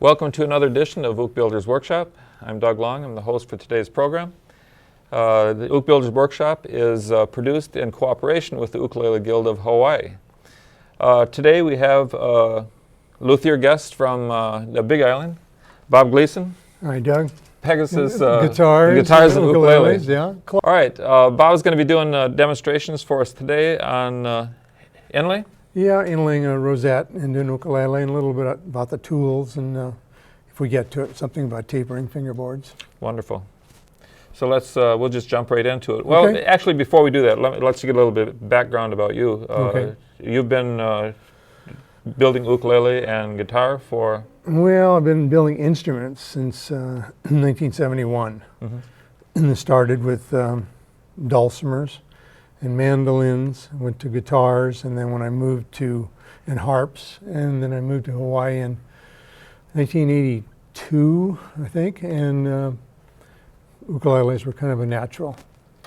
Welcome to another edition of Ook Builders Workshop. I'm Doug Long. I'm the host for today's program. The Ook Builders Workshop is produced in cooperation with the Ukulele Guild of Hawaii. Today we have a luthier guest from the Big Island, Bob Gleason. Hi, Doug. Pegasus guitars and ukuleles. Yeah. All right, Bob's going to be doing demonstrations for us today on Inlay. Yeah, inlaying a Rosette and doing ukulele and a little bit about the tools and if we get to it, something about tapering fingerboards. Wonderful. So we'll just jump right into it. Well, okay. Actually, before we do that, let's get a little bit of background about you. Okay. You've been building ukulele and guitar for? Well, I've been building instruments since 1971. Mm-hmm. And it started with dulcimers and mandolins, went to guitars, and then when I moved to, and harps, and then I moved to Hawaii in 1982, I think, and ukuleles were kind of a natural.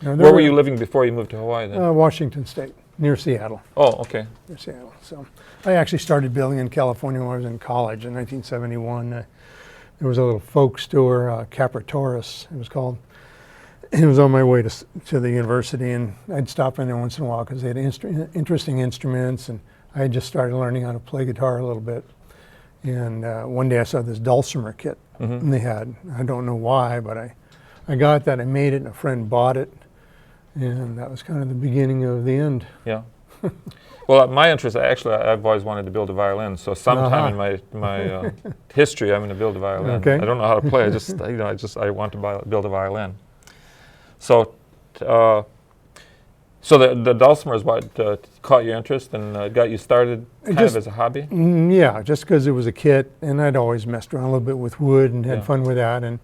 Where were you living before you moved to Hawaii then? Washington State, near Seattle. Oh, okay. Near Seattle. So I actually started building in California when I was in college in 1971. There was a little folk store, Capratoris, it was called. It was on my way to the university, and I'd stop in there once in a while because they had interesting instruments, and I had just started learning how to play guitar a little bit. And one day I saw this dulcimer kit, and they had, I don't know why, but I got that, I made it, and a friend bought it, and that was kind of the beginning of the end. Yeah. Well, my interest, I've always wanted to build a violin, so sometime in my history, I'm going to build a violin. Okay. I don't know how to play. I want to build a violin. So, the dulcimer is what caught your interest and got you started kind of as a hobby? Yeah, just because it was a kit, and I'd always messed around a little bit with wood and had fun with that, and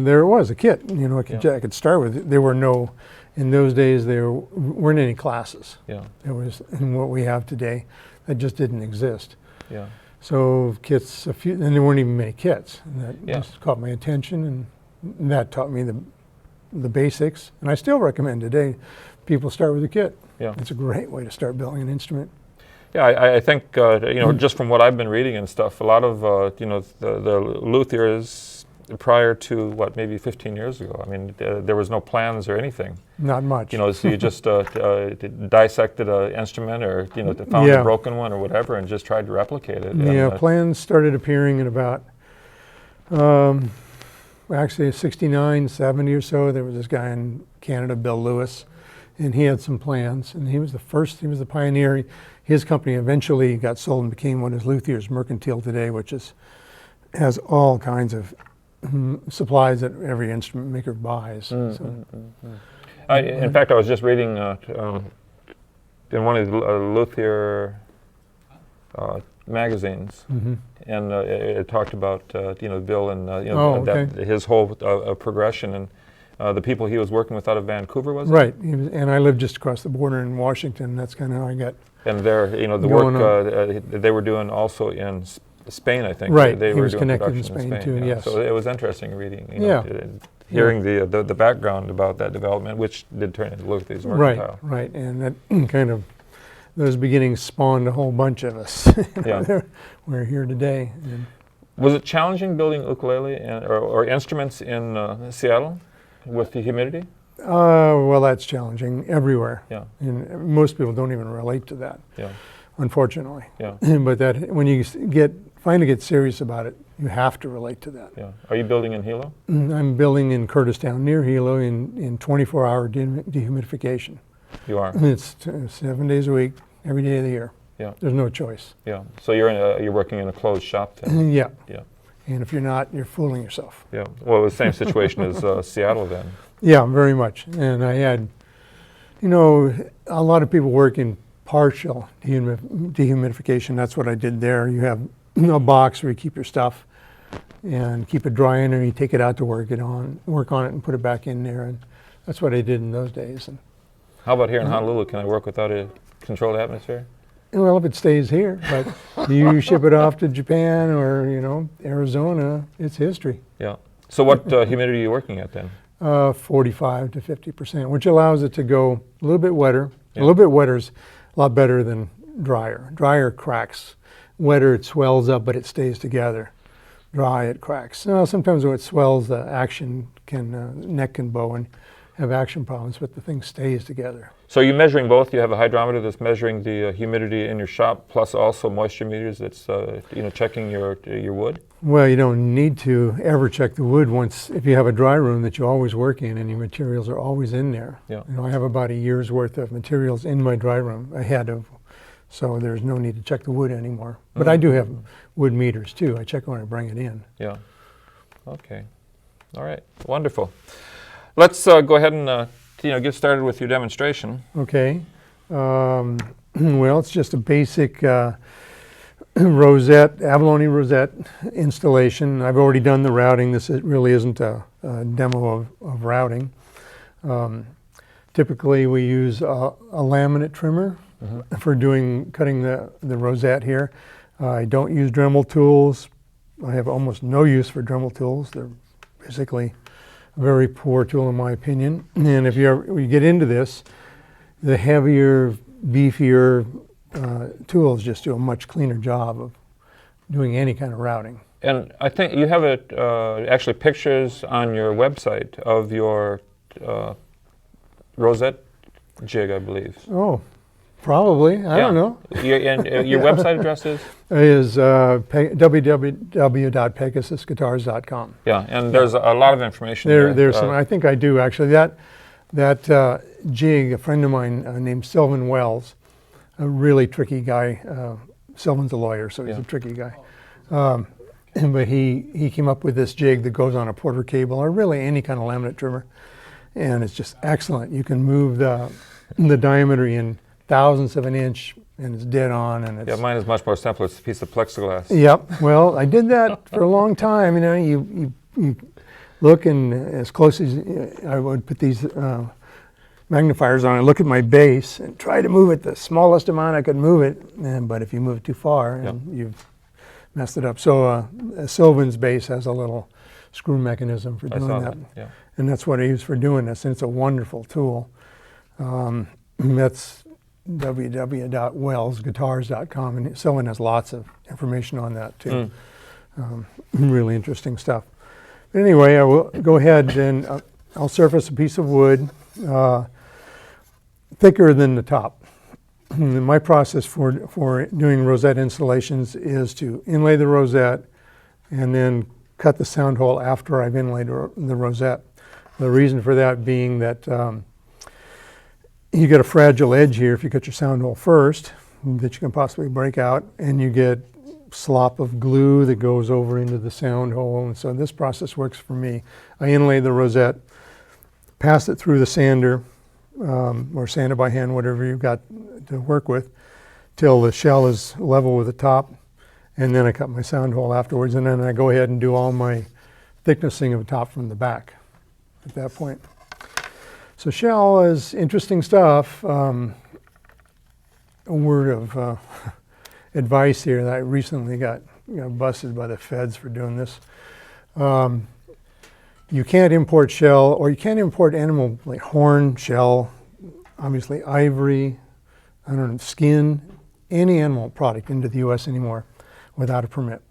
there it was, a kit, you know, I could start with. There were no, in those days, there weren't any classes. Yeah. There was, and what we have today, that just didn't exist. Yeah. So kits, and there weren't even many kits, and that just caught my attention, and that taught me the basics, and I still recommend today people start with a kit. Yeah. It's a great way to start building an instrument. Yeah, I think, just from what I've been reading and stuff, a lot of, the luthiers prior to, maybe 15 years ago, I mean, there was no plans or anything. Not much. You know, so you just dissected an instrument or, found a broken one or whatever and just tried to replicate it. Yeah, plans started appearing in about, actually 69, 70 or so. There was this guy in Canada, Bill Lewis, and he had some plans, and he was the pioneer. His company eventually got sold and became what is Luthier's Mercantile today, which has all kinds of supplies that every instrument maker buys. In fact, I was just reading in one of the luthier magazines, and it talked about Bill and his whole progression and the people he was working with out of Vancouver, was it? Right, and I lived just across the border in Washington. That's kind of how I got. And there, the work they were doing also in Spain, I think. Right, they he were was doing connected production in Spain too. Yes. So it was interesting reading. Hearing the background about that development, which did turn into Luthier's Mercantile. Right, and that kind of. Those beginnings spawned a whole bunch of us. We're here today. Was it challenging building ukulele or instruments in Seattle with the humidity? Well, that's challenging everywhere. Yeah. And most people don't even relate to that. Yeah. Unfortunately. Yeah. But that when you finally get serious about it, you have to relate to that. Yeah. Are you building in Hilo? I'm building in Curtistown, near Hilo, in 24-hour dehumidification. You are. It's 7 days a week, every day of the year. Yeah. There's no choice. Yeah. So you're working in a closed shop then? Yeah. Yeah. And if you're not, you're fooling yourself. Yeah. Well, it was the same situation as Seattle then. Yeah, very much. And I had, a lot of people work in partial dehumidification. That's what I did there. You have a box where you keep your stuff and keep it dry in, and you take it out to work on it, and put it back in there. And that's what I did in those days. And how about here in Honolulu? Can I work without a controlled atmosphere? Well, if it stays here, but you ship it off to Japan or Arizona, it's history. Yeah. So what humidity are you working at then? 45 to 50%, which allows it to go a little bit wetter. Yeah. A little bit wetter is a lot better than drier. Drier cracks. Wetter, it swells up, but it stays together. dry, it cracks. Now, sometimes when it swells, the action neck can bow and have action problems, but the thing stays together. So you're measuring both? You have a hydrometer that's measuring the humidity in your shop, plus also moisture meters that's checking your wood? Well, you don't need to ever check the wood if you have a dry room that you always work in and your materials are always in there. Yeah. I have about a year's worth of materials in my dry room ahead of, so there's no need to check the wood anymore. But I do have wood meters too. I check when I bring it in. Yeah. Okay. All right. Wonderful. Let's go ahead and get started with your demonstration. Okay. Well, it's just a basic Rosette, abalone Rosette installation. I've already done the routing. This really isn't a demo of routing. Typically, we use a laminate trimmer for cutting the Rosette here. I don't use Dremel tools. I have almost no use for Dremel tools. They're basically a very poor tool in my opinion. And if you get into this, the heavier, beefier tools just do a much cleaner job of doing any kind of routing. And I think you have actually pictures on your website of your Rosette jig, I believe. Oh, probably. I don't know. Your website address is? Is www.pegasusguitars.com. Yeah, and there's a lot of information There's some. I think I do actually. That jig, a friend of mine named Sylvan Wells, a really tricky guy. Sylvan's a lawyer, so he's a tricky guy. But he came up with this jig that goes on a Porter cable or really any kind of laminate trimmer, and it's just excellent. You can move the diameter in thousandths of an inch, and it's dead on. And it's, mine is much more simple. It's a piece of plexiglass. Yep. Well, I did that for a long time. You look, and as close as I would put these magnifiers on, I look at my base and try to move it the smallest amount I could move it. But if you move it too far, you've messed it up. So Sylvan's base has a little screw mechanism for doing that. Yeah. And that's what I use for doing this. And it's a wonderful tool. That's www.wellsguitars.com, and Sylvan has lots of information on that too. Really interesting stuff. But anyway, I will go ahead and I'll surface a piece of wood thicker than the top. My process for doing Rosette installations is to inlay the Rosette and then cut the sound hole after I've inlaid the Rosette. The reason for that being that you get a fragile edge here if you cut your sound hole first that you can possibly break out, and you get slop of glue that goes over into the sound hole. And so this process works for me. I inlay the Rosette, pass it through the sander, or sander by hand, whatever you've got to work with, till the shell is level with the top, and then I cut my sound hole afterwards, and then I go ahead and do all my thicknessing of the top from the back at that point. So shell is interesting stuff. A word of advice here that I recently got busted by the feds for doing this. You can't import shell, or you can't import animal like horn, shell, obviously ivory, I don't know, skin, any animal product into the U.S. anymore without a permit.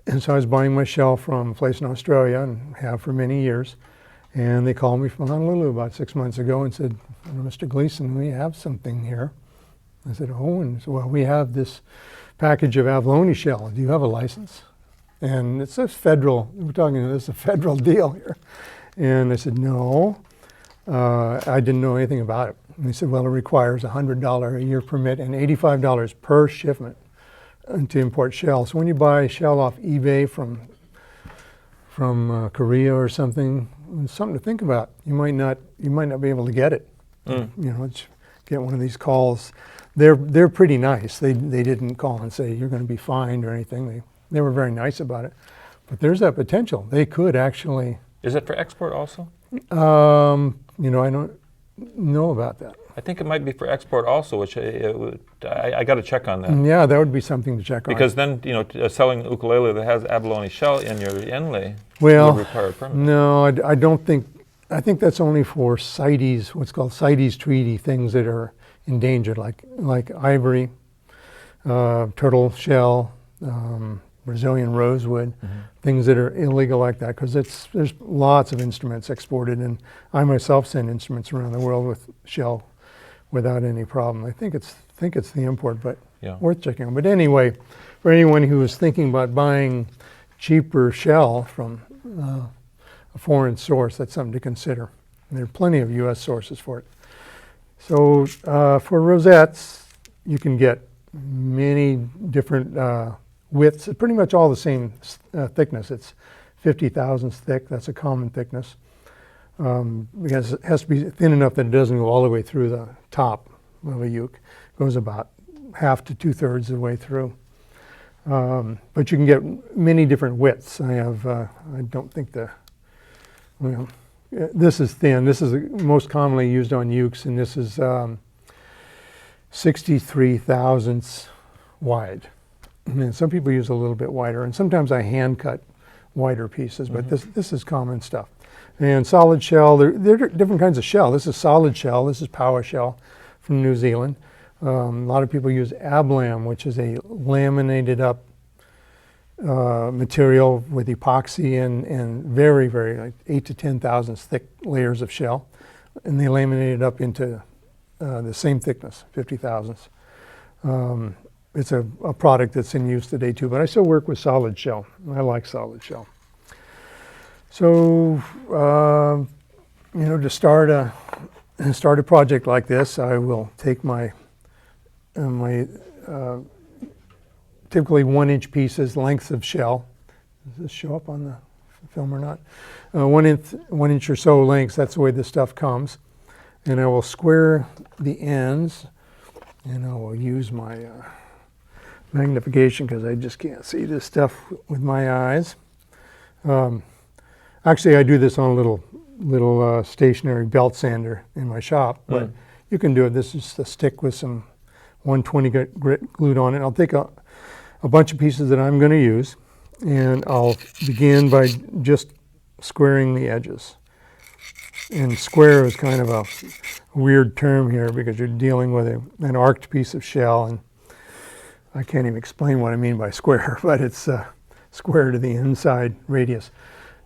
And so I was buying my shell from a place in Australia and have for many years. And they called me from Honolulu about 6 months ago and said, Mr. Gleason, we have something here. I said, oh, and so, well, we have this package of abalone shell. Do you have a license? And it's a federal, we're talking, this is a federal deal here. And I said, no, I didn't know anything about it. And they said, well, it requires a $100 a year permit and $85 per shipment to import shell. So when you buy shell off eBay from Korea or something, it's something to think about. You might not be able to get it. Get one of these calls. They're pretty nice. They didn't call and say you're going to be fined or anything. They were very nice about it. But there's that potential. They could actually. Is it for export also? I don't know about that. I think it might be for export also, which I got to check on that. Yeah, that would be something to check on. Because then, selling an ukulele that has abalone shell in your inlay would require a permit. No, I don't think. I think that's only for CITES, what's called CITES treaty things that are endangered, like ivory, turtle shell, Brazilian rosewood, things that are illegal like that, because there's lots of instruments exported, and I myself send instruments around the world with shell without any problem. I think it's the import, but Yeah. worth checking out. But anyway, for anyone who is thinking about buying cheaper shell from a foreign source, that's something to consider. And there are plenty of U.S. sources for it. So for rosettes, you can get many different widths, pretty much all the same thickness. It's 50 thousandths thick. That's a common thickness. Because it has to be thin enough that it doesn't go all the way through the top of a uke. It goes about half to 2/3 of the way through. But you can get many different widths. I don't think this is thin. This is the most commonly used on ukes, and this is 63 thousandths wide. And some people use a little bit wider, and sometimes I hand cut wider pieces, but this is common stuff. And solid shell, there are different kinds of shell. This is solid shell, this is power shell from New Zealand. A lot of people use ablam, which is a laminated up material with epoxy and very, very, like 8 to 10 thousandths thick layers of shell. And they laminate it up into the same thickness, 50 thousandths. It's a product that's in use today too, but I still work with solid shell. I like solid shell. So, to start a project like this, I will take my typically 1-inch pieces, lengths of shell. Does this show up on the film or not? 1 inch or so lengths. That's the way this stuff comes, and I will square the ends, and I will use my magnification because I just can't see this stuff with my eyes. Actually, I do this on a little stationary belt sander in my shop, but you can do it. This is a stick with some 120 grit glued on it. I'll take a bunch of pieces that I'm going to use, and I'll begin by just squaring the edges. And square is kind of a weird term here because you're dealing with an arced piece of shell, and I can't even explain what I mean by square, but it's square to the inside radius.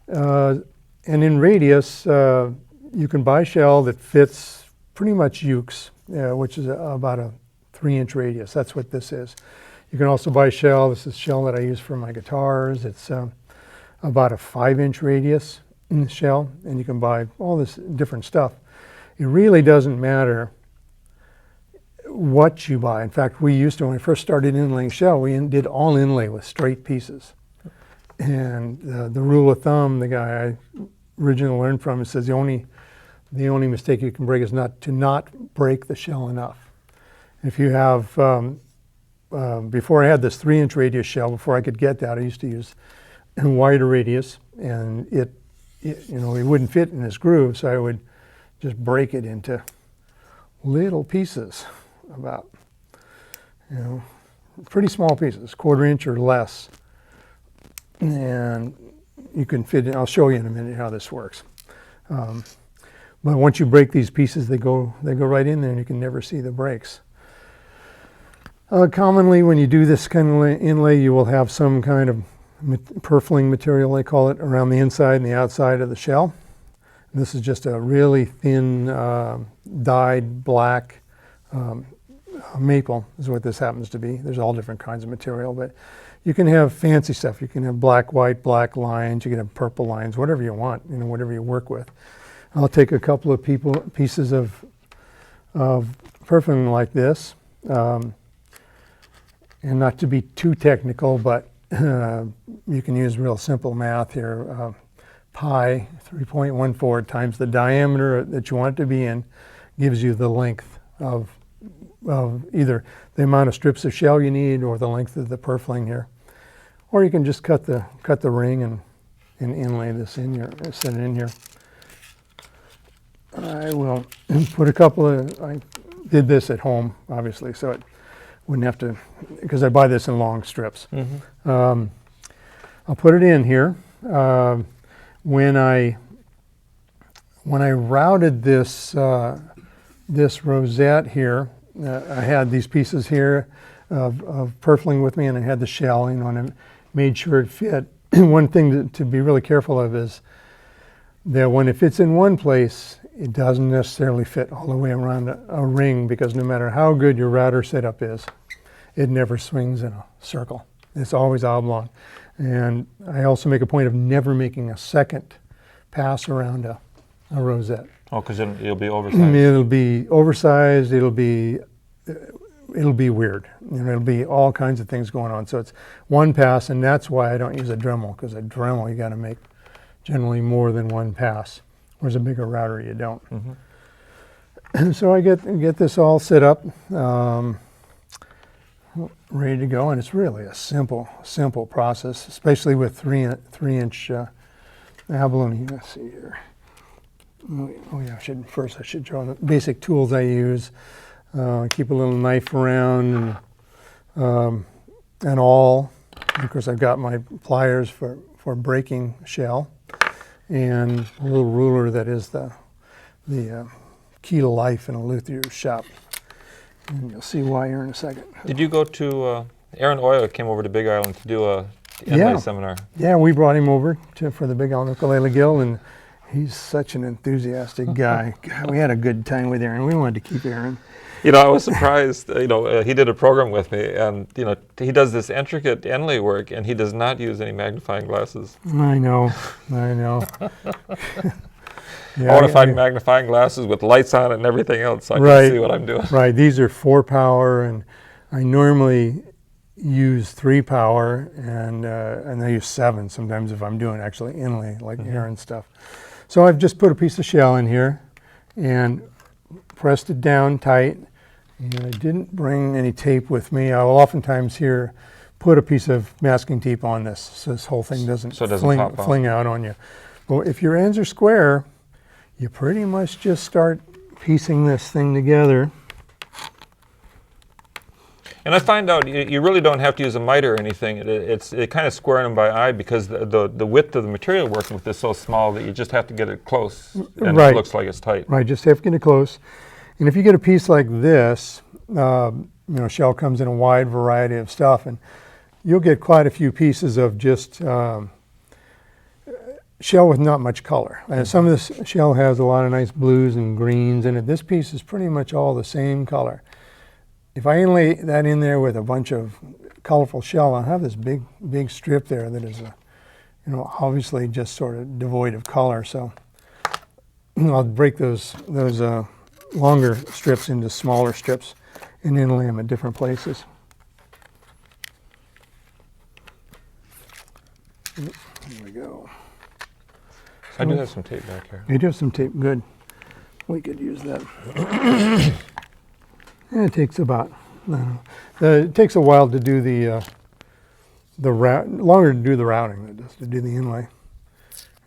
And in radius, you can buy shell that fits pretty much ukes, which is about a 3-inch radius. That's what this is. You can also buy shell. This is shell that I use for my guitars. It's about a 5-inch radius in the shell, and you can buy all this different stuff. It really doesn't matter what you buy. In fact, we used to, when I first started inlaying shell, we did all inlay with straight pieces. And the rule of thumb, the guy I originally learned from, it says the only mistake you can break is not break the shell enough. If you have, before I had this 3-inch radius shell, before I could get that, I used to use a wider radius, and it wouldn't fit in this groove, so I would just break it into little pieces, about, pretty small pieces, 1/4 inch or less. And you can fit it. I'll show you in a minute how this works. But once you break these pieces, they go right in there, and you can never see the breaks. Commonly, when you do this kind of inlay, you will have some kind of purfling material, they call it, around the inside and the outside of the shell. And this is just a really thin, dyed black maple is what this happens to be. There's all different kinds of material, but you can have fancy stuff. You can have black, white, black lines. You can have purple lines, whatever you want, whatever you work with. I'll take a couple of pieces of purfling like this, and not to be too technical, but you can use real simple math here. Pi 3.14 times the diameter that you want it to be in gives you the length of either the amount of strips of shell you need or the length of the purfling here. Or you can just cut the ring and inlay this in here, set it in here. I will put a couple of, I did this at home, obviously, so it wouldn't have to, because I buy this in long strips. I'll put it in here. When I routed this rosette here, I had these pieces here of purfling with me, and I had the shell, and made sure it fit. One thing to be really careful of is that when it fits in one place, it doesn't necessarily fit all the way around a ring, because no matter how good your router setup is, it never swings in a circle. It's always oblong. And I also make a point of never making a second pass around a rosette. Oh, because it'll be oversized. It'll be oversized. It'll be weird. It'll be all kinds of things going on. So it's one pass, and that's why I don't use a Dremel, because a Dremel you got to make generally more than one pass. Whereas a bigger router you don't. Mm-hmm. So I get this all set up, ready to go, and it's really a simple process, especially with three inch abalone. Let's see here. Oh yeah, I should draw the basic tools I use. Keep a little knife around, and all. Of course, I've got my pliers for breaking shell, and a little ruler that is the key to life in a luthier's shop. And you'll see why here in a second. Did you go to Aaron Oya came over to Big Island to do a Inlay seminar? Yeah, we brought him over for the Big Island Ukulele Guild, and he's such an enthusiastic guy. God, we had a good time with Aaron. We wanted to keep Aaron. I was surprised. He did a program with me, and he does this intricate inlay work, and he does not use any magnifying glasses. I know. Yeah, I want to find magnifying glasses with lights on it and everything else, so I can see what I'm doing. Right. These are 4 power, and I normally use 3 power, and I use 7 sometimes if I'm doing actually inlay, like Aaron stuff. So I've just put a piece of shell in here and pressed it down tight. And I didn't bring any tape with me. I will oftentimes here put a piece of masking tape on this, so this whole thing doesn't fling out on you. Well, if your ends are square, you pretty much just start piecing this thing together. And I find out you really don't have to use a miter or anything. It kind of squaring them by eye, because the width of the material working with is so small that you just have to get it close, and it looks like it's tight. Right, just have to get it close. And if you get a piece like this, shell comes in a wide variety of stuff, and you'll get quite a few pieces of just shell with not much color. And some of this shell has a lot of nice blues and greens in it. This piece is pretty much all the same color. If I inlay that in there with a bunch of colorful shell, I'll have this big strip there that is, obviously just sort of devoid of color. So I'll break those longer strips into smaller strips and inlay them at different places. Here we go. I do have some tape back here. You do have some tape, good. We could use that. It takes about, it takes a while to do longer to do the routing than it does to do the inlay.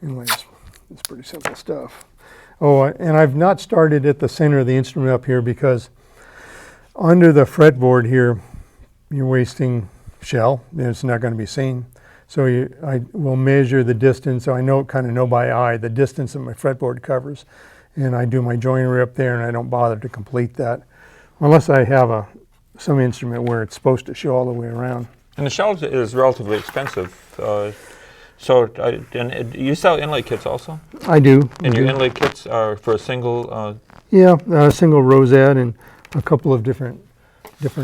Inlay is pretty simple stuff. Oh, and I've not started at the center of the instrument up here, because under the fretboard here, you're wasting shell, and it's not going to be seen. So I will measure the distance, so I kind of know by eye the distance that my fretboard covers, and I do my joinery up there, and I don't bother to complete that, unless I have some instrument where it's supposed to show all the way around. And the shell is relatively expensive. And you sell inlay kits also? I do. And your inlay kits are for a single? A single rosette and a couple of different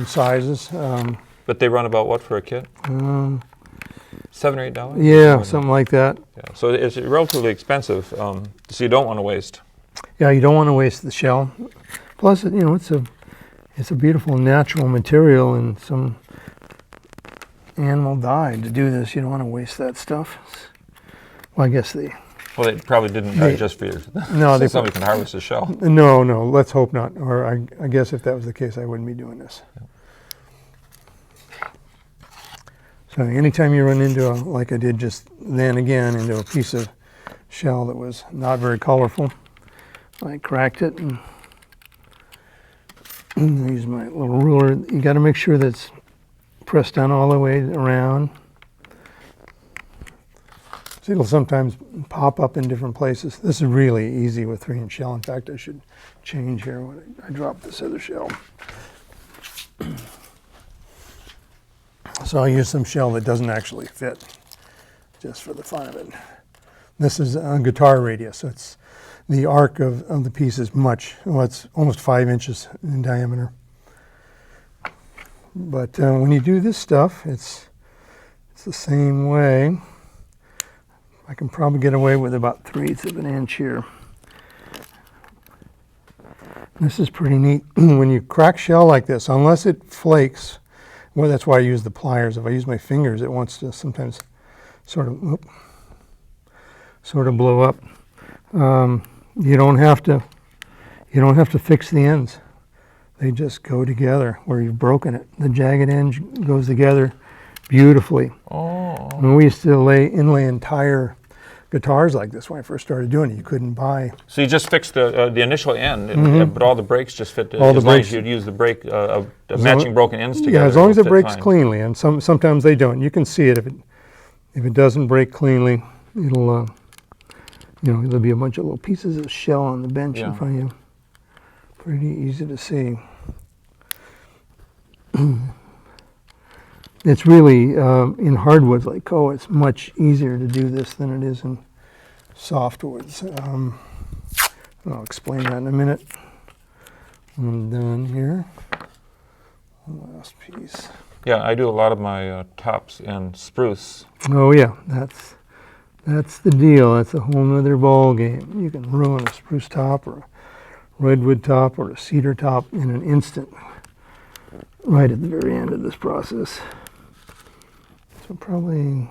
sizes. But they run about what for a kit? $7 or $8? Yeah, something like that. Yeah, so it's relatively expensive, so you don't want to waste. Yeah, you don't want to waste the shell. Plus, it's a beautiful natural material, and some animal died to do this. You don't want to waste that stuff. Well, I guess they probably didn't die just for you. No, so somebody can harvest the shell. No, let's hope not. Or I guess if that was the case, I wouldn't be doing this. Yeah. So anytime you run into, like I did just then again, into a piece of shell that was not very colorful, I cracked it and use my little ruler. You got to make sure that's pressed down all the way around. So it'll sometimes pop up in different places. This is really easy with 3-inch shell. In fact, I should change here when I drop this other shell. So I'll use some shell that doesn't actually fit, just for the fun of it. This is a guitar radius, so it's the arc of the piece is it's almost 5 inches in diameter. But when you do this stuff, it's the same way. I can probably get away with about 3/8 of an inch here. This is pretty neat. When you crack shell like this, unless it flakes, well, that's why I use the pliers. If I use my fingers, it wants to sometimes sort of blow up. You don't have to fix the ends. They just go together where you've broken it. The jagged end goes together beautifully. Oh. When we used to inlay entire guitars like this when I first started doing it, you couldn't buy. So you just fixed the initial end, but all the brakes just fit. All the as long brakes- as you'd use the brake, matching broken ends together. Yeah, as long as it'll it fit breaks fine. cleanly, and sometimes they don't. You can see it if it doesn't break cleanly, it'll there'll be a bunch of little pieces of shell on the bench in front of you. Pretty easy to see. It's really in hardwoods like koa, it's much easier to do this than it is in softwoods. I'll explain that in a minute. I'm done here. Last piece. Yeah, I do a lot of my tops in spruce. Oh yeah, that's the deal. That's a whole nother ball game. You can ruin a spruce top or a redwood top or a cedar top in an instant, right at the very end of this process. So probably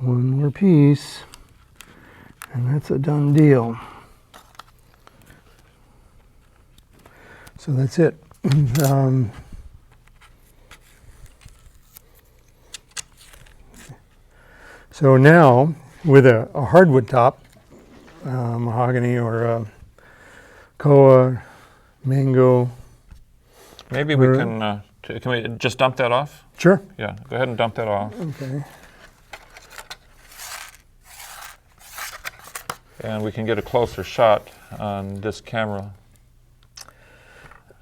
one more piece, and that's a done deal. So that's it. So now, with a hardwood top, mahogany or koa, mango. Maybe we can we just dump that off? Sure. Yeah, go ahead and dump that off. Okay. And we can get a closer shot on this camera.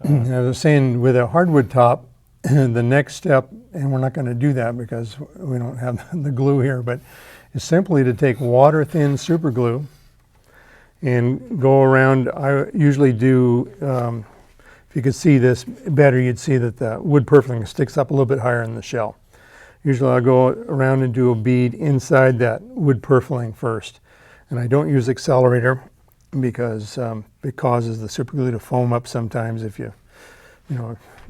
As I was saying, with a hardwood top, the next step, and we're not going to do that because we don't have the glue here, but is simply to take water-thin super glue and go around. I usually do, if you could see this better, you'd see that the wood purfling sticks up a little bit higher in the shell. Usually I'll go around and do a bead inside that wood purfling first. And I don't use accelerator because it causes the super glue to foam up sometimes if you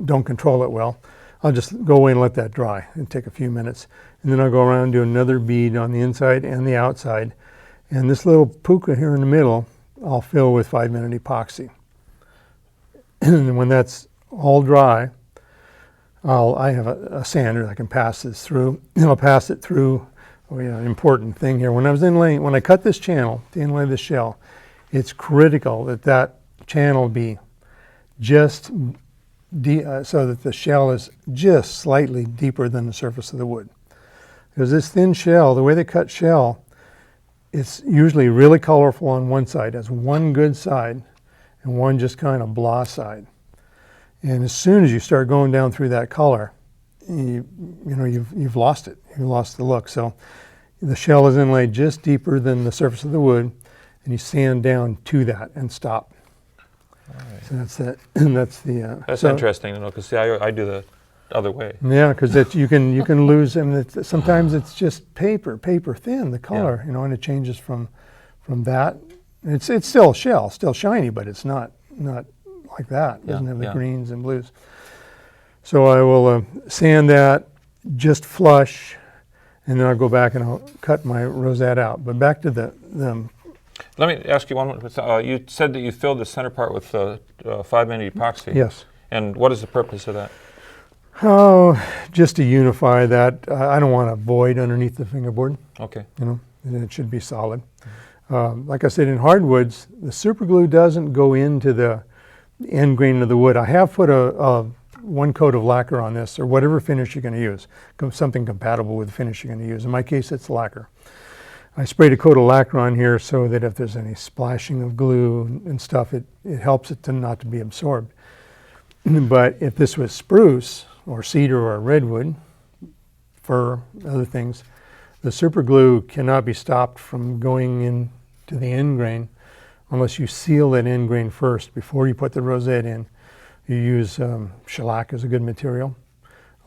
don't control it well. I'll just go away and let that dry and take a few minutes. And then I'll go around and do another bead on the inside and the outside. And this little puka here in the middle, I'll fill with 5-minute epoxy. And when that's all dry, I have a sander that I can pass this through. And I'll pass it through. Oh yeah, an important thing here. When I cut this channel to inlay the shell, it's critical that channel be just so that the shell is just slightly deeper than the surface of the wood. Because this thin shell, the way they cut shell, it's usually really colorful on one side, has one good side and one just kind of blah side. And as soon as you start going down through that color, you've lost it. You've lost the look. So the shell is inlaid just deeper than the surface of the wood, and you sand down to that and stop. Right. So that's it. That's interesting to know because I do the other way. Yeah, because you can lose, and sometimes it's just paper thin, the color, and it changes from that. It's still shell, still shiny, but it's not like that. It doesn't have the greens and blues. So I will sand that just flush, and then I'll go back and I'll cut my rosette out. But back to the Let me ask you one more. You said that you filled the center part with 5-minute epoxy. Yes. And what is the purpose of that? Oh, just to unify that. I don't want a void underneath the fingerboard. Okay. It should be solid. Like I said, in hardwoods, the super glue doesn't go into the end grain of the wood. I have put one coat of lacquer on this, or whatever finish you're going to use, something compatible with the finish you're going to use. In my case, it's lacquer. I sprayed a coat of lacquer on here so that if there's any splashing of glue and stuff, it helps it not to be absorbed. But if this was spruce or cedar or redwood, fur, other things. The super glue cannot be stopped from going into the end grain unless you seal that end grain first before you put the rosette in. You use shellac as a good material.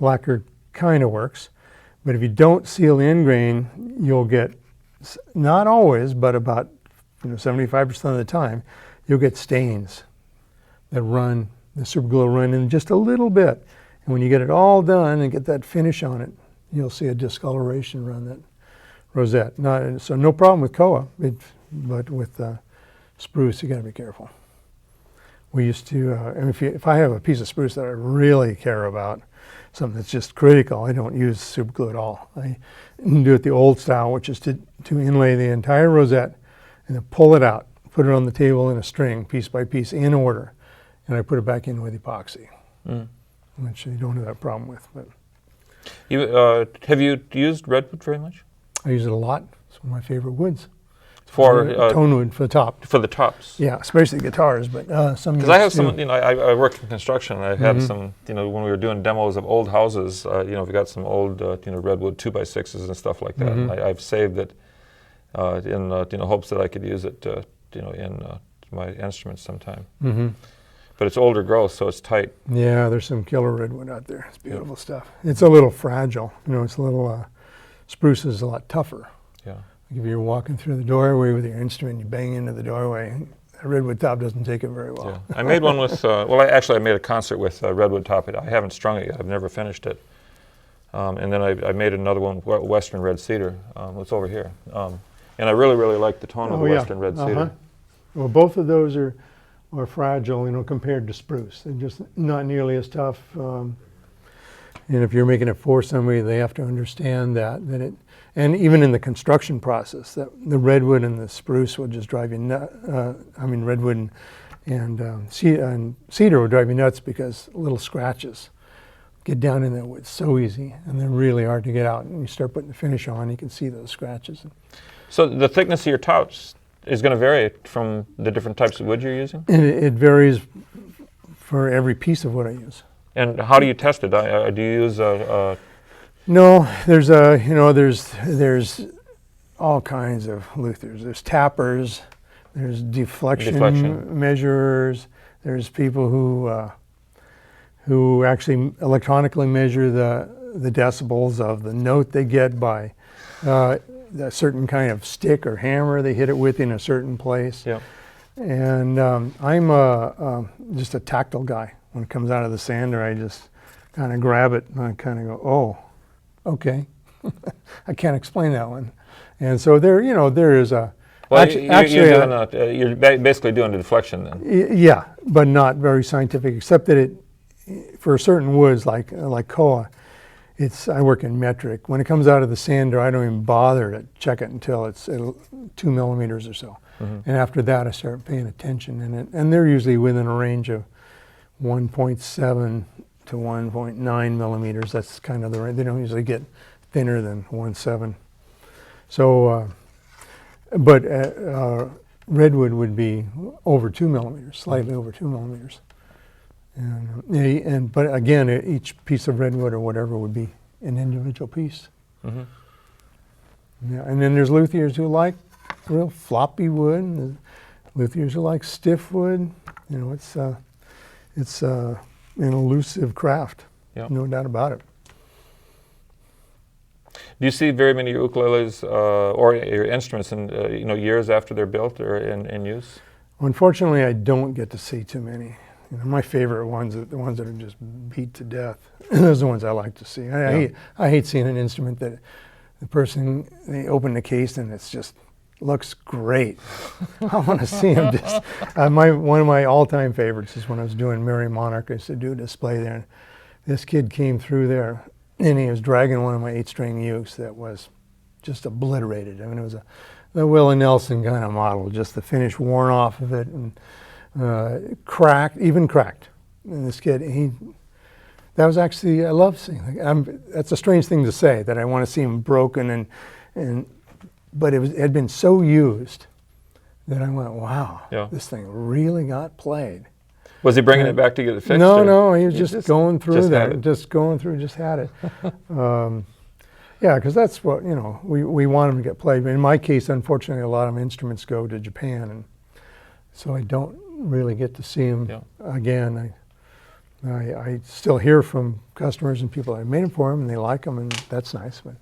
Lacquer kind of works, but if you don't seal the end grain, you'll get, not always, but about 75% of the time, you'll get stains that run, the super glue will run in just a little bit. And when you get it all done and get that finish on it, you'll see a discoloration around that rosette. So no problem with koa, but with spruce, you got to be careful. We used to, and if I have a piece of spruce that I really care about, something that's just critical, I don't use super glue at all. I do it the old style, which is to inlay the entire rosette and then pull it out, put it on the table in a string, piece by piece, in order, and I put it back in with epoxy, which you don't have that problem with. But have you used redwood very much? I use it a lot. It's one of my favorite woods. For tone wood for the top. For the tops. Yeah, especially guitars, but some. Because I have some, I work in construction. I have some, when we were doing demos of old houses, we got some old, redwood 2x6s and stuff like that. And I've saved it in, hopes that I could use it, in my instruments sometime. But it's older growth, so it's tight. Yeah, there's some killer redwood out there. It's beautiful stuff. It's a little fragile. It's a little. Spruce is a lot tougher. Yeah. If you're walking through the doorway with your instrument, you bang into the doorway, a redwood top doesn't take it very well. Yeah. I made one with, I made a concert with redwood top. I haven't strung it yet. I've never finished it. And then I made another one, Western red cedar. It's over here. And I really, really like the tone of the Western red cedar. Well, both of those are fragile, compared to spruce. They're just not nearly as tough. And if you're making it for somebody, they have to understand that it. And even in the construction process, that the redwood and the spruce will just drive you nuts. Redwood and cedar will drive you nuts because little scratches get down in that wood so easy, and they're really hard to get out. And you start putting the finish on, you can see those scratches. So the thickness of your tops is going to vary from the different types of wood you're using? It varies for every piece of wood I use. And how do you test it? Do you use No, there's all kinds of luthiers. There's tappers, there's deflection measurers. There's people who actually electronically measure the decibels of the note they get by a certain kind of stick or hammer they hit it with in a certain place. Yeah. And I'm just a tactile guy. When it comes out of the sander, I just kind of grab it and I kind of go, oh, okay. I can't explain that one. And so there is a. Well, you're basically doing the deflection then. Yeah, but not very scientific, except that for certain woods like koa, I work in metric. When it comes out of the sander, I don't even bother to check it until it's 2 millimeters or so. And after that, I start paying attention in it. And they're usually within a range of 1.7 to 1.9 millimeters. That's kind of the range. They don't usually get thinner than 1.7. So, but redwood would be over 2 millimeters, slightly over 2 millimeters. But again, each piece of redwood or whatever would be an individual piece. Yeah, and then there's luthiers who like real floppy wood, and luthiers who like stiff wood. It's an elusive craft, no doubt about it. Do you see very many ukuleles or your instruments in years after they're built or in use? Unfortunately, I don't get to see too many. My favorite ones are the ones that are just beat to death. Those are the ones I like to see. I hate seeing an instrument that they open the case and it's just looks great. I want to see him just. One of my all-time favorites is when I was doing Merry Monarch. I used to do a display there, and this kid came through there, and he was dragging one of my 8-string ukes that was just obliterated. I mean, it was the Willie Nelson kind of model, just the finish worn off of it and cracked. And this kid, that was actually, I love seeing. That's a strange thing to say, that I want to see him broken but it had been so used that I went, wow, this thing really got played. Was he bringing it back to get it fixed? No, he was just going through that. Just had it. Yeah, because that's what, we want them to get played. But in my case, unfortunately, a lot of my instruments go to Japan, and so I don't really get to see them again. I still hear from customers and people I made them for them, and they like them, and that's nice. But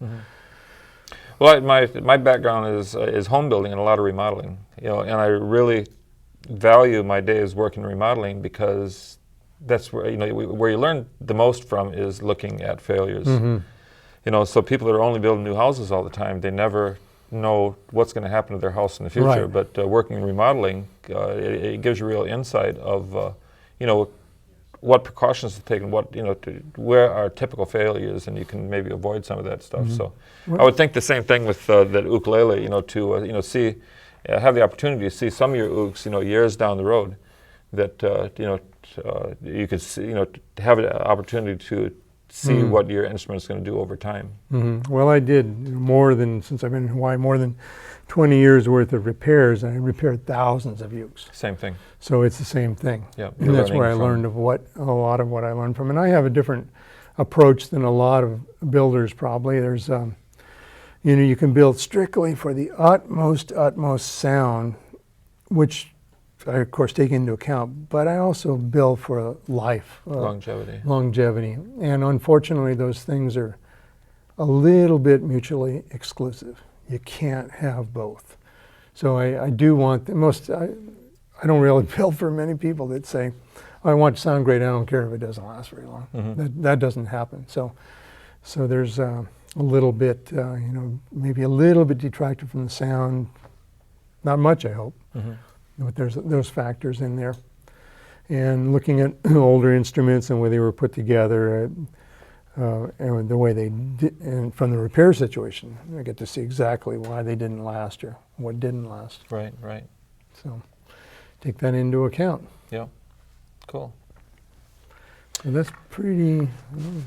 Well, my background is home building and a lot of remodeling, and I really value my days working remodeling because that's where where you learn the most from is looking at failures. So people that are only building new houses all the time, they never know what's going to happen to their house in the future. Right. But working in remodeling, it gives you real insight of what precautions to take and where are typical failures, and you can maybe avoid some of that stuff. So I would think the same thing with that ukulele. To see, have the opportunity to see some of your ooks, years down the road, that you could see, to have an opportunity to see what your instrument is going to do over time. Well, I did since I've been in Hawaii, more than 20 years worth of repairs, and I repaired thousands of ukes. Same thing. So it's the same thing. Yeah, and that's where I learned a lot of what I learned from. And I have a different approach than a lot of builders probably. There's, you can build strictly for the utmost sound, which I of course take into account, but I also build for life. Longevity. And unfortunately those things are a little bit mutually exclusive. You can't have both. So I do want I don't really build for many people that say, I want to sound great, I don't care if it doesn't last very long. That doesn't happen. So there's a little bit, maybe a little bit detracted from the sound. Not much, I hope. But there's those factors in there. And looking at older instruments and where they were put together, and the way they did, and from the repair situation, I get to see exactly why they didn't last or what didn't last. Right. So take that into account. Yeah, cool. So that's pretty,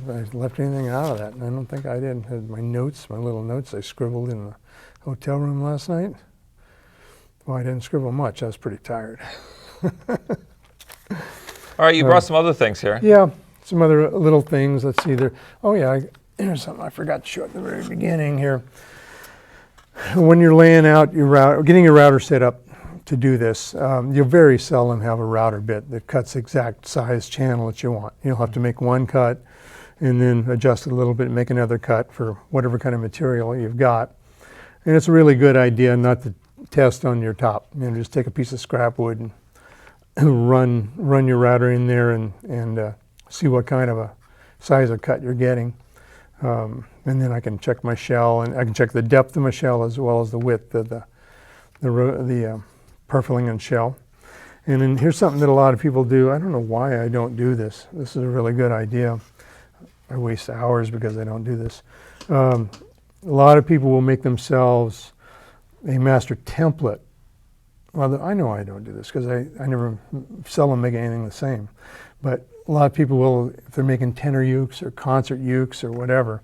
I left anything out of that, and I don't think I did. I had my little notes I scribbled in the hotel room last night. Well, I didn't scribble much. I was pretty tired. All right, you brought some other things here. Yeah, some other little things. Let's see there. Oh yeah, here's something I forgot to show at the very beginning here. When you're laying out your router, getting your router set up to do this, you'll very seldom have a router bit that cuts the exact size channel that you want. You'll have to make one cut and then adjust it a little bit and make another cut for whatever kind of material you've got. And it's a really good idea not to test on your top. Just take a piece of scrap wood and run your router in there and see what kind of a size of cut you're getting. And then I can check my shell, and I can check the depth of my shell as well as the width of the purfling and shell. And then here's something that a lot of people do. I don't know why I don't do this. This is a really good idea. I waste hours because I don't do this. A lot of people will make themselves a master template. Well, I know I don't do this because I never seldom make anything the same. But a lot of people will, if they're making tenor ukes or concert ukes or whatever,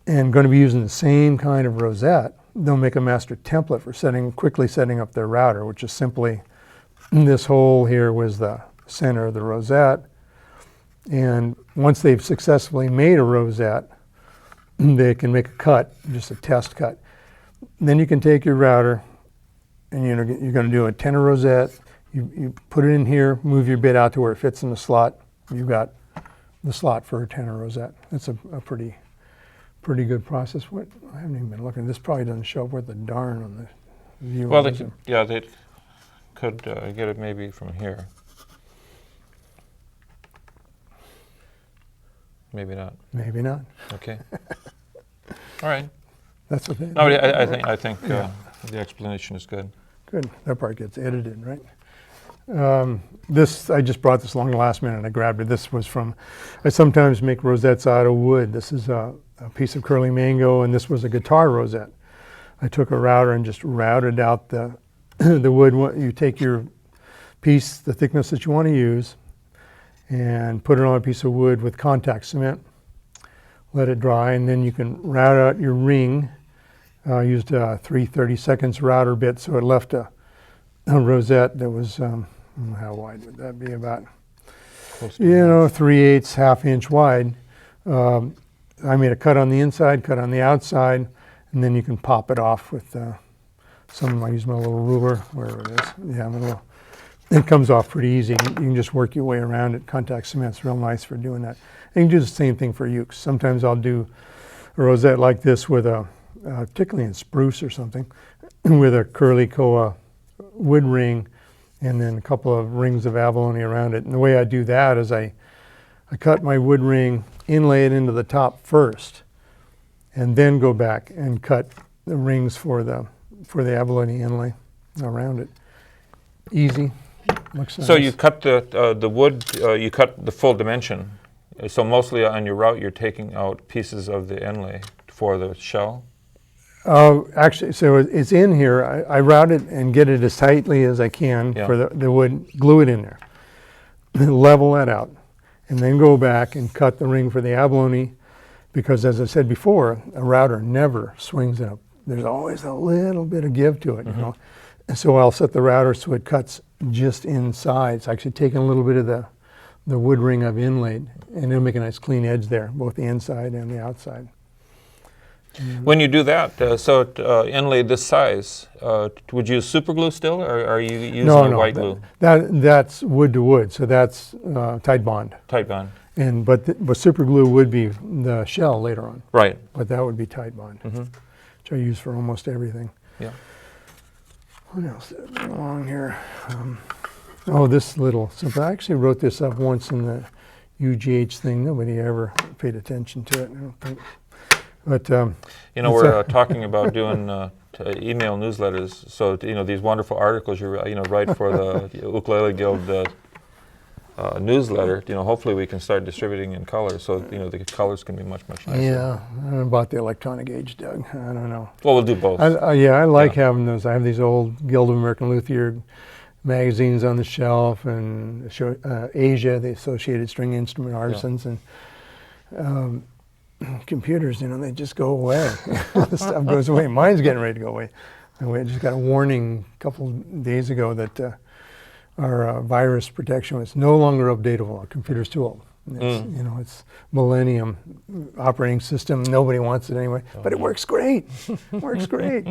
and going to be using the same kind of rosette, they'll make a master template for quickly setting up their router, which is simply this hole here was the center of the rosette. And once they've successfully made a rosette, they can make a cut, just a test cut. Then you can take your router, and you're going to do a tenor rosette. You put it in here, move your bit out to where it fits in the slot. You've got the slot for a tenor rosette. It's a pretty good process. I haven't even been looking. This probably doesn't show up worth a darn on the view. Well, they could get it maybe from here. Maybe not. Maybe not. Okay. All right. That's okay. No, I think the explanation is good. Good. That part gets edited, right? I just brought this along the last minute. I grabbed it. This was I sometimes make rosettes out of wood. This is a piece of curly mango, and this was a guitar rosette. I took a router and just routed out the wood. You take your piece, the thickness that you want to use, and put it on a piece of wood with contact cement. Let it dry, and then you can route out your ring. I used a 3/32 router bit, so it left a rosette that was, how wide would that be? About, 3/8, ½ inch wide. I made a cut on the inside, cut on the outside, and then you can pop it off with I use my little ruler, wherever it is. Yeah, it comes off pretty easy. You can just work your way around it. Contact cement's real nice for doing that. And you can do the same thing for ukes. Sometimes I'll do a rosette like this with particularly in spruce or something, with a curly koa wood ring and then a couple of rings of abalone around it. And the way I do that is I cut my wood ring, inlay it into the top first, and then go back and cut the rings for the abalone inlay around it. Easy. Looks nice. So you cut the wood, you cut the full dimension. So mostly on your route, you're taking out pieces of the inlay for the shell? Actually, so it's in here. I route it and get it as tightly as I can for the wood, glue it in there, level that out, and then go back and cut the ring for the abalone, because as I said before, a router never swings in there's always a little bit of give to it, you know. And so I'll set the router so it cuts just inside. It's actually taking a little bit of the wood ring I've inlaid, and it'll make a nice clean edge there, both the inside and the outside. When you do that, inlay this size, would you use super glue still, or are you using white glue? That's wood to wood, so that's Tide Bond. Tide Bond. But super glue would be the shell later on. Right. But that would be Tide Bond, which I use for almost everything. Yeah. What else is along here? This little simple. I actually wrote this up once in the UGH thing. Nobody ever paid attention to it, I don't think. But we're talking about doing email newsletters. So these wonderful articles you write for the Ukulele Guild newsletter. Hopefully we can start distributing in color, so the colors can be much nicer. Yeah, I don't know about the electronic age, Doug. I don't know. Well, we'll do both. I like having those. I have these old Guild of American Luthier magazines on the shelf, and Asia, the Associated String Instrument Artisans, and computers, they just go away. The stuff goes away. Mine's getting ready to go away. I just got a warning a couple days ago that our virus protection was no longer updatable. Our computer's too old. It's, it's Millennium operating system. Nobody wants it anyway, but it works great. Works great.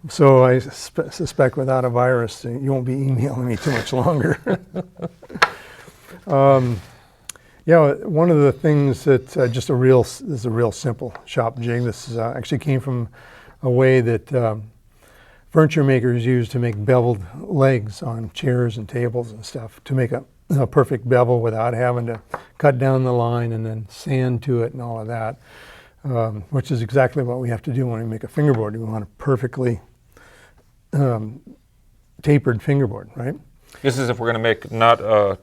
So I suspect without a virus, you won't be emailing me too much longer. One of the things that this is a real simple shop jig. This is, actually came from a way that furniture makers use to make beveled legs on chairs and tables and stuff, to make a perfect bevel without having to cut down the line and then sand to it and all of that, which is exactly what we have to do when we make a fingerboard. We want a perfectly tapered fingerbord, right? This is if we're going to make not a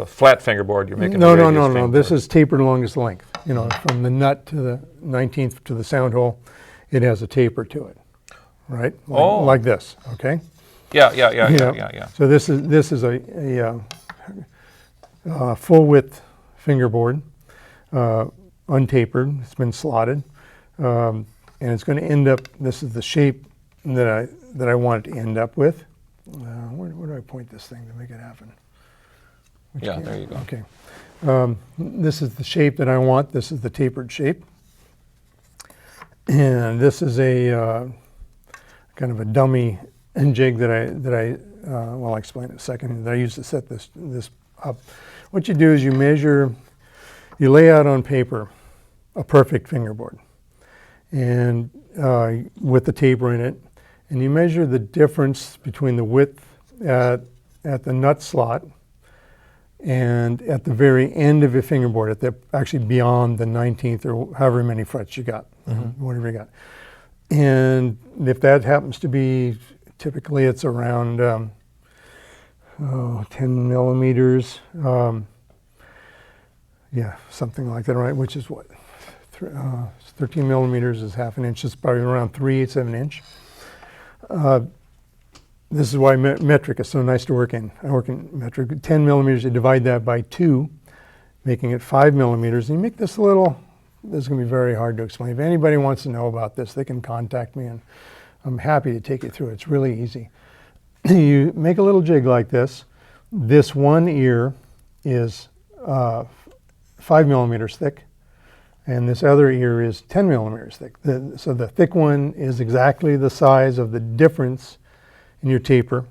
flat fingerboard. You're making no. This is tapered along its length. From the nut to the 19th to the sound hole, it has a taper to it, right? Like this. Okay. Yeah. So this is a full width fingerboard, untapered. It's been slotted, and it's going to end up. This is the shape that I want it to end up with. Where do I point this thing to make it happen? There you go. Okay. This is the shape that I want. This is the tapered shape. And this is a kind of a dummy jig that I'll explain in a second, that I use to set this up. What you do is you lay out on paper a perfect fingerboard, and with the taper in it, and you measure the difference between the width at the nut slot and at the very end of your fingerboard, actually beyond the 19th or however many frets you got, whatever you got. And if that happens to be, typically it's around 10 millimeters, something like that, right? Which is what? 13 millimeters is half an inch. It's probably around 3/8 of an inch. This is why metric is so nice to work in. I work in metric. 10 millimeters, you divide that by 2, making it 5 millimeters. And you make this little, this is going to be very hard to explain. If anybody wants to know about this, they can contact me, and I'm happy to take you through it. It's really easy. You make a little jig like this. This one ear is 5 millimeters thick, and this other ear is 10 millimeters thick. So the thick one is exactly the size of the difference in your taper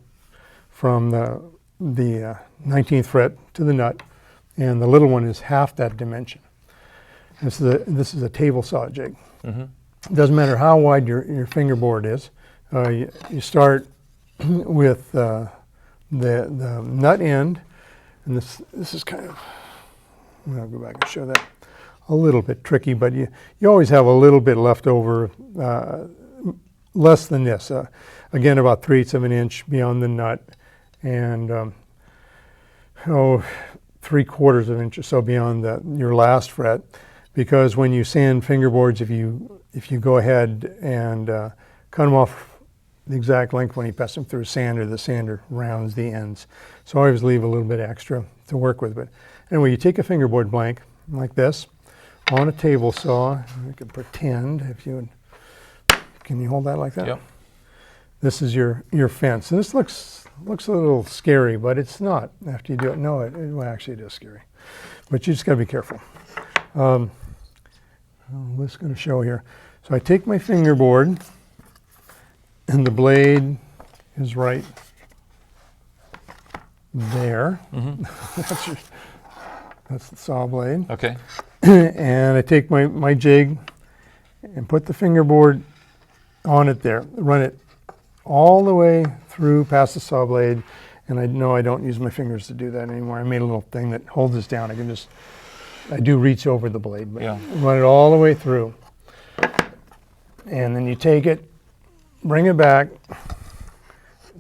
from the 19th fret to the nut, and the little one is half that dimension. This is a table saw jig. It doesn't matter how wide your fingerboard is. You start with the nut end, and this is kind of, I'll go back and show that, a little bit tricky, but you always have a little bit left over, less than this. Again, about 3/8 of an inch beyond the nut, and 3/4 of an inch or so beyond your last fret. Because when you sand fingerboards, if you go ahead and cut them off the exact length when you pass them through a sander, the sander rounds the ends. So I always leave a little bit extra to work with. But anyway, you take a fingerboard blank like this on a table saw. You can pretend if you would. Can you hold that like that? Yep. This is your fence. And this looks a little scary, but it's not after you do it. No, well, actually it is scary. But you just got to be careful. I'm just going to show here. So I take my fingerboard, and the blade is right there. That's the saw blade. Okay. And I take my jig and put the fingerboard on it there. Run it all the way through past the saw blade. And I know I don't use my fingers to do that anymore. I made a little thing that holds this down. I do reach over the blade, but run it all the way through. And then you take it, bring it back,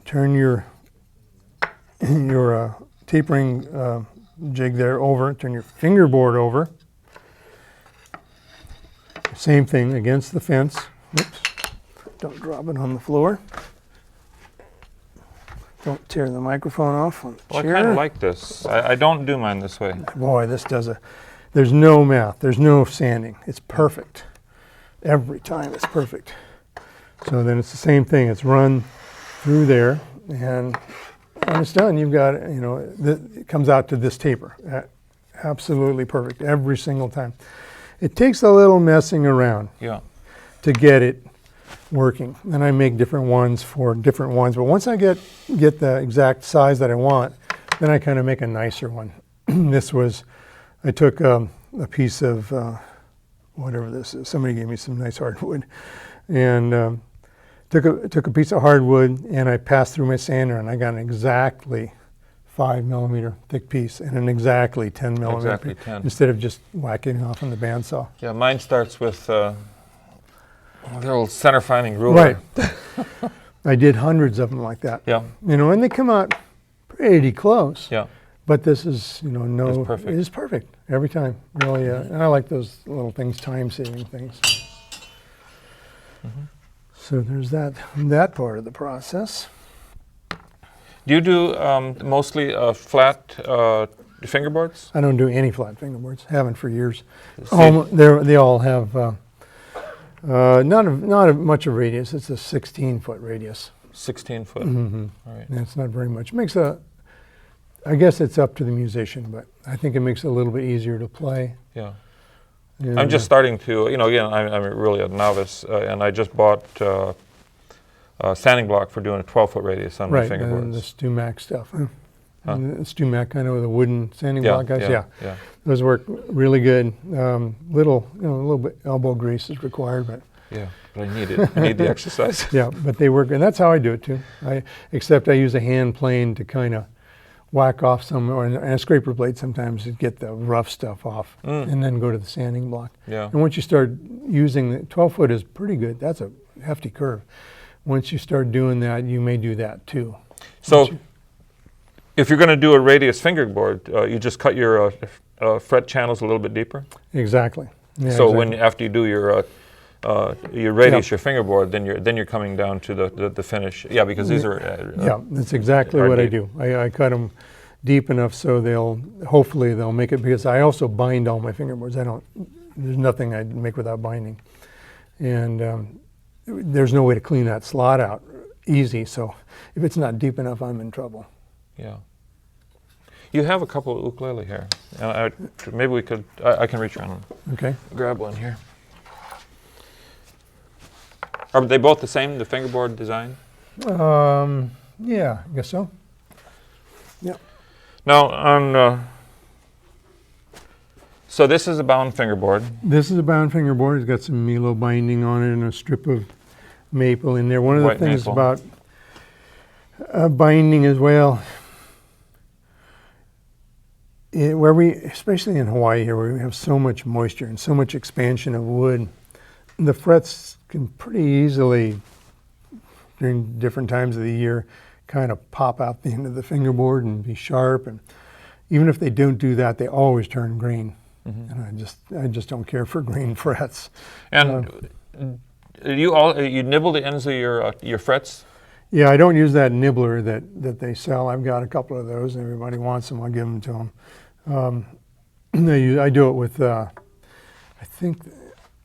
turn your tapering jig there over, turn your fingerboard over. Same thing against the fence. Oops. Don't drop it on the floor. Don't tear the microphone off on the chair. I kind of like this. I don't do mine this way. Boy, there's no math, there's no sanding. It's perfect. Every time it's perfect. So then it's the same thing. It's run through there, and when it's done, you've got, it comes out to this taper. Absolutely perfect every single time. It takes a little messing around to get it working. And I make different ones for different ones. But once I get the exact size that I want, then I kind of make a nicer one. I took a piece of whatever this is. Somebody gave me some nice hardwood, and took a piece of hardwood, and I passed through my sander, and I got an exactly 5 millimeter thick piece and an exactly 10 millimeter exactly 10. Instead of just whacking off on the bandsaw. Yeah, mine starts with the old center finding ruler. Right. I did hundreds of them like that. Yeah. And they come out pretty close. Yeah. But this is, It's perfect. It is perfect every time, really. And I like those little things, time-saving things. So there's that part of the process. Do you do mostly flat fingerboards? I don't do any flat fingerboards. Haven't for years. See- They all have not much of radius. It's a 16-foot radius. 16 foot. Mm-hmm. All right. That's not very much. I guess it's up to the musician, but I think it makes it a little bit easier to play. Yeah. And, I'm just starting to, again, I'm really a novice, and I just bought a sanding block for doing a 12-foot radius on my right, fingerboards. and the StuMac stuff. Huh? The StuMac, I know, the wooden sanding block guys. Yeah. Those work really good. A little bit elbow grease is required, but Yeah, but I need it. I need the exercise. yeah, but they work, and that's how I do it too. Except I use a hand plane to kind of whack off some, and a scraper blade sometimes to get the rough stuff off, and then go to the sanding block. Yeah. And once you start using the 12-foot is pretty good. That's a hefty curve. Once you start doing that, you may do that too. So, if you're going to do a radius fingerboard, you just cut your fret channels a little bit deeper. Exactly. Yeah, So exactly. after you do your radius, your fingerboard, then you're coming down to the finish. Yeah, because these are yeah, that's exactly are what I deep. do. I cut them deep enough so hopefully they'll make it, because I also bind all my fingerboards. There's nothing I make without binding. And there's no way to clean that slot out easy, so if it's not deep enough, I'm in trouble. Yeah. You have a couple of ukulele here. Maybe we could, I can reach around and Okay. grab one here. Are they both the same, the fingerboard design? Yeah, I guess so. Yeah. Now, so this is a bound fingerboard. This is a bound fingerboard. It's got some Milo binding on it and a strip of maple in there. One of the White things maple. about binding as well, especially in Hawaii here, where we have so much moisture and so much expansion of wood, the frets can pretty easily, during different times of the year, kind of pop out the end of the fingerboard and be sharp. And even if they don't do that, they always turn green. Mm-hmm. And I just don't care for green frets. And you nibble the ends of your frets? Yeah, I don't use that nibbler that they sell. I've got a couple of those, and everybody wants them. I'll give them to them. I do it with, I think,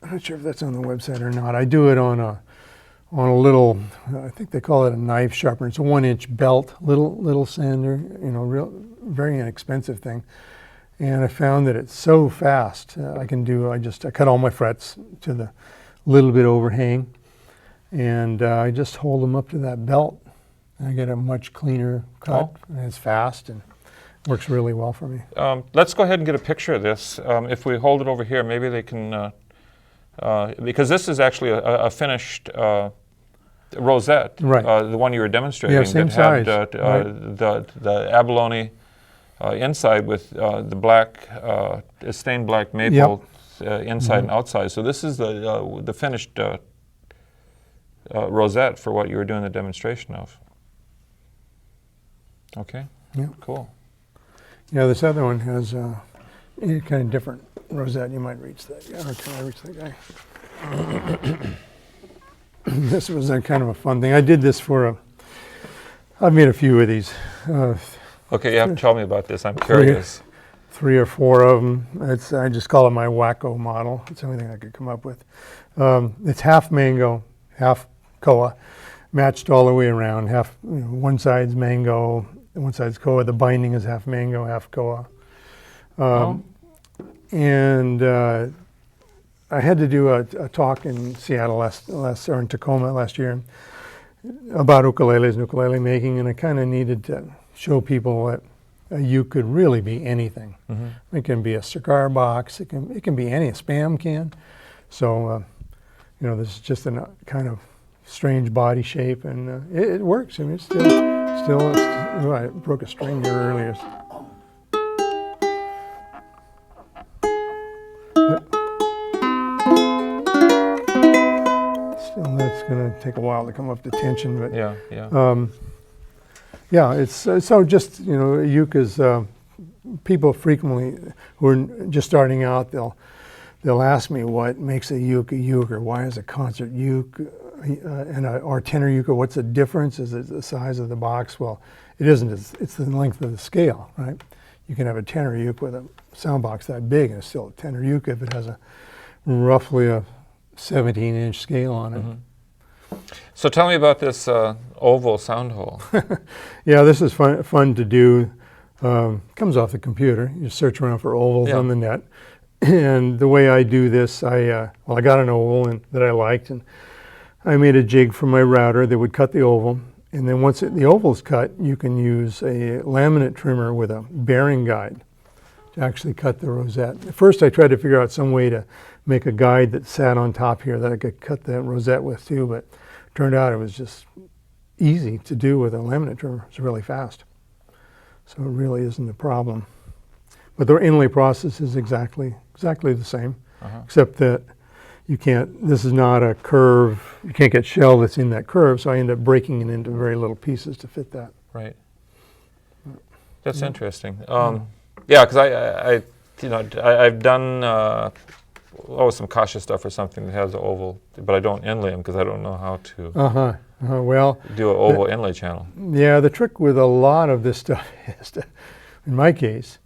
I'm not sure if that's on the website or not. I do it on a little, I think they call it a knife sharpener. It's a 1-inch belt, little sander, real very inexpensive thing. And I found that it's so fast. I cut all my frets to the little bit overhang, and I just hold them up to that belt. And I get a much cleaner cut, and it's fast and works really well for me. Let's go ahead and get a picture of this. If we hold it over here, maybe they can, because this is actually a finished Rosette, right. The one you were demonstrating. Yeah, same that size. had the abalone inside with the black, stained black maple inside and outside. So this is the finished Rosette for what you were doing the demonstration of. Okay. Yeah. Cool. Yeah, this other one has a kind of different Rosette. You might reach that guy, or can I reach that guy? This was a kind of a fun thing. I did this I've made a few of these. Okay, you have to tell me about this. I'm curious. 3 or 4 of them. I just call it my wacko model. It's the only thing I could come up with. It's half mango, half koa, matched all the way around. Half, one side's mango, one side's koa. The binding is half mango, half koa. And I had to do a talk in Seattle or in Tacoma last year about ukuleles and ukulele making, and I kind of needed to show people that a uke could really be anything. Mm-hmm. It can be a cigar box. It can be a Spam can. So this is just a kind of strange body shape, and it works. I mean, it's still. I broke a string here earlier. Still, that's going to take a while to come up to tension, but Yeah. yeah, it's so just a uke is people frequently who are just starting out, they'll ask me what makes a uke, or why is a concert uke or tenor uke, or what's the difference? Is it the size of the box? Well, it isn't. It's the length of the scale, right? You can have a tenor uke with a sound box that big, and it's still a tenor uke if it has roughly a 17-inch scale on it. Mm-hmm. So tell me about this oval sound hole. Yeah, this is fun to do. Comes off the computer. You search around for ovals on the net. And the way I do this, I got an oval that I liked, and I made a jig for my router that would cut the oval. And then once the oval's cut, you can use a laminate trimmer with a bearing guide to actually cut the rosette. At first, I tried to figure out some way to make a guide that sat on top here that I could cut the rosette with too, but it turned out it was just easy to do with a laminate trimmer. It's really fast. So it really isn't a problem. But the inlay process is exactly the same, except that this is not a curve. You can't get shell that's in that curve, so I end up breaking it into very little pieces to fit that. Right. That's interesting. Yeah, because I've done some Kasha stuff or something that has an oval, but I don't inlay them because I don't know how to Well, do an oval inlay channel. Yeah, the trick with a lot of this stuff is in my case,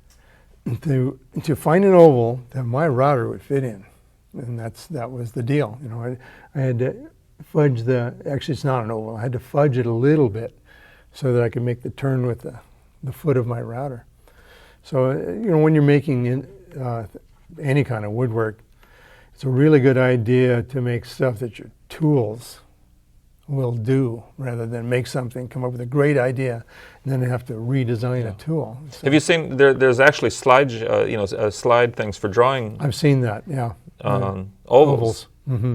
to find an oval that my router would fit in, and that was the deal. I had to fudge actually it's not an oval. I had to fudge it a little bit so that I could make the turn with the foot of my router. So, when you're making any kind of woodwork, it's a really good idea to make stuff that your tools will do rather than make something, come up with a great idea, and then have to redesign a tool. So Have you seen, there's actually slide, slide things for drawing I've seen that, yeah. ovals. Mm-hmm.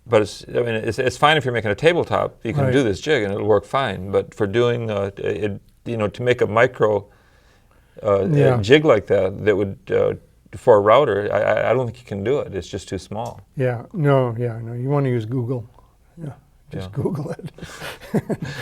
But it's fine if you're making a tabletop. You can Right. do this jig and it'll work fine. But for doing, to make a micro jig like that would, for a router, I don't think you can do it. It's just too small. No. You want to use Google. Yeah, just Google it.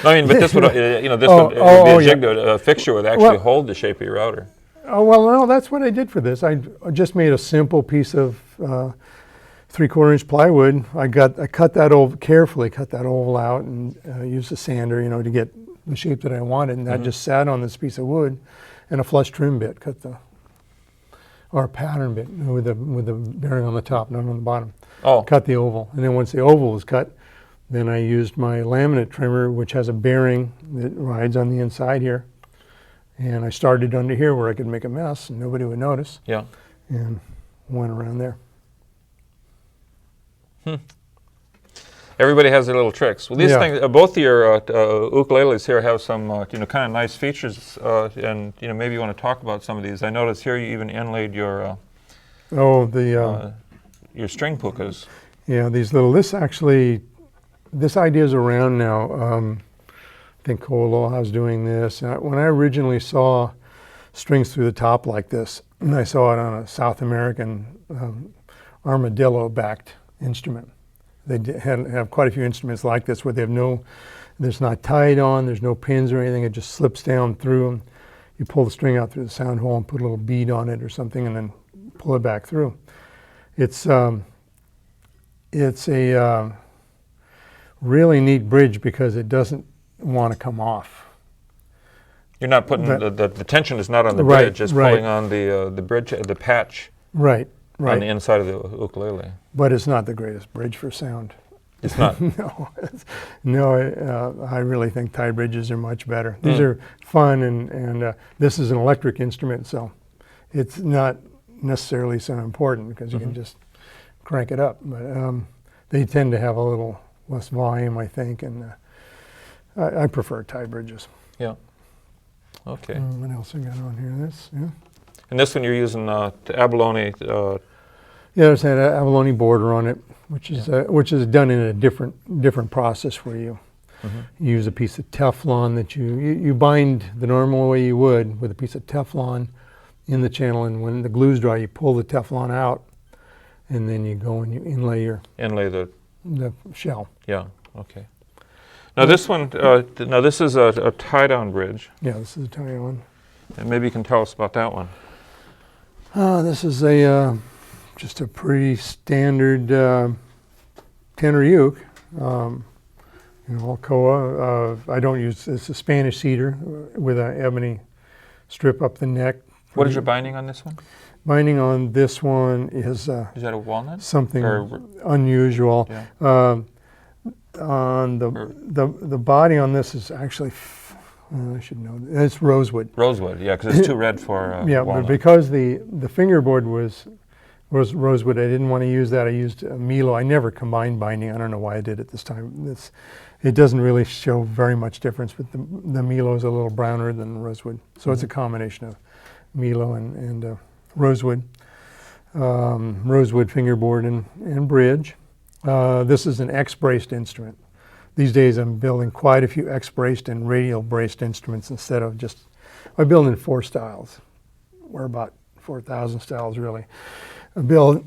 I mean, but this would, would be a jig to a fixture would actually hold the shape of your router. Oh, well, no, that's what I did for this. I just made a simple piece of 3/4 inch plywood. I cut that oval, carefully cut that oval out and used a sander, to get the shape that I wanted. And that just sat on this piece of wood and a flush trim bit, or a pattern bit with the bearing on the top, not on the bottom. Oh. Cut the oval. And then once the oval was cut, then I used my laminate trimmer, which has a bearing that rides on the inside here. And I started under here where I could make a mess and nobody would notice. Yeah. And went around there. Everybody has their little tricks. Well, these things, both of your ukuleles here have some, kind of nice features, and maybe you want to talk about some of these. I noticed here you even inlaid your your string pukas. Yeah, these little. This idea is around now. I think Koaloha's doing this. When I originally saw strings through the top like this, and I saw it on a South American armadillo-backed instrument. They have quite a few instruments like this where they have there's not tied on, there's no pins or anything, it just slips down through them. You pull the string out through the sound hole and put a little bead on it or something and then pull it back through. It's a really neat bridge because it doesn't want to come off. You're not putting, the tension is not on the bridge, it's pulling on the bridge, the patch. Right. On the inside of the ukulele. But it's not the greatest bridge for sound. It's not? No, I really think tie bridges are much better. These are fun, and this is an electric instrument, so it's not necessarily so important because you can just crank it up. But they tend to have a little less volume, I think, and I prefer tie bridges. Yeah. Okay. What else I got on here? And this one you're using abalone. There's an abalone border on it, which is done in a different process where you use a piece of Teflon that you bind the normal way you would with a piece of Teflon in the channel, and when the glue's dry, you pull the Teflon out, and then you go and you inlay the shell. Yeah. Okay. Now this one. This is a tie-down bridge. Yeah, this is a tie-on. And maybe you can tell us about that one. This is just a pretty standard tenor uke. Alcoa. I don't use, it's a Spanish cedar with an ebony strip up the neck. What is your binding on this one? Binding on this one is that a walnut? Something unusual. Yeah. On the body on this is actually, I should know, it's rosewood. Rosewood, yeah, because it's too red for yeah, walnut. but because the fingerboard was rosewood, I didn't want to use that. I used Milo. I never combined binding. I don't know why I did it this time. It doesn't really show very much difference, but the Milo is a little browner than rosewood. So it's a combination of Milo and rosewood. Rosewood fingerboard and bridge. This is an X-braced instrument. These days I'm building quite a few X-braced and radial braced instruments instead of just, I build in 4 styles. We're about 4,000 styles really. I build,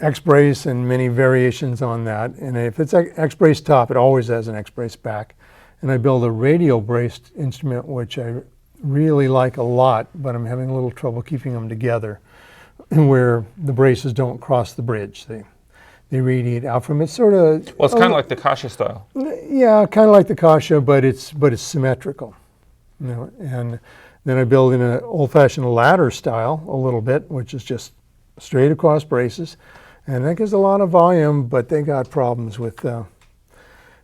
X-brace and many variations on that. And if it's X-brace top, it always has an X-brace back. And I build a radial braced instrument, which I really like a lot, but I'm having a little trouble keeping them together where the braces don't cross the bridge. They radiate out from it, sort of. Well, it's kind of like the Kasha style. Yeah, kind of like the Kasha, but it's symmetrical. And then I build in an old-fashioned ladder style a little bit, which is just straight across braces, and that gives a lot of volume. But they got problems with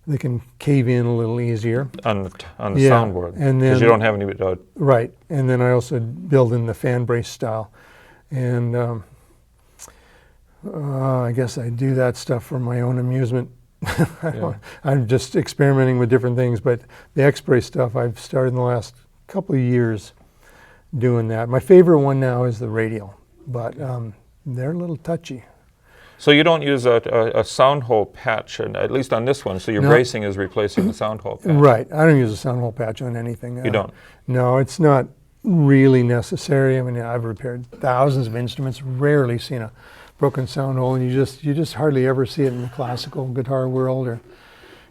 they can cave in a little easier. On the Yeah, soundboard, and because you then- don't have any. Right, and then I also build in the fan brace style, and I guess I do that stuff for my own amusement. I'm just experimenting with different things, but the X-brace stuff I've started in the last couple of years doing that. My favorite one now is the radial, but they're a little touchy. So you don't use a sound hole patch, at least on this one. So your No. bracing is replacing the sound hole patch. Right, I don't use a sound hole patch on anything. You don't? No, it's not really necessary. I mean, I've repaired thousands of instruments, rarely seen a broken sound hole, and you just hardly ever see it in the classical guitar world. Or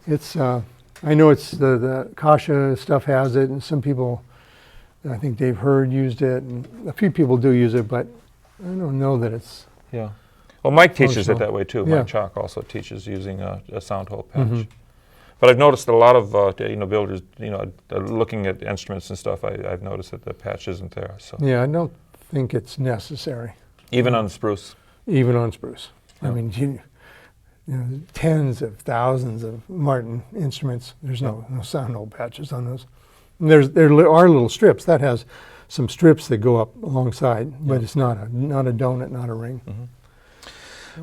it's I know it's the Kasha stuff has it, and some people, I think Dave Hurd used it, and a few people do use it, but I don't know that it's. Yeah. Well, Mike teaches Functional. it that way too. Yeah. Mike Chalk also teaches using a sound hole patch. Mhm. But I've noticed a lot of builders, looking at instruments and stuff. I've noticed that the patch isn't there. So Yeah, I don't think it's necessary, even on spruce. even on spruce. Yeah. I mean, you know, tens of thousands of Martin instruments. There's no sound hole patches on those. And there are little strips that has some strips that go up alongside, but it's not a donut, not a ring. Mm-hmm.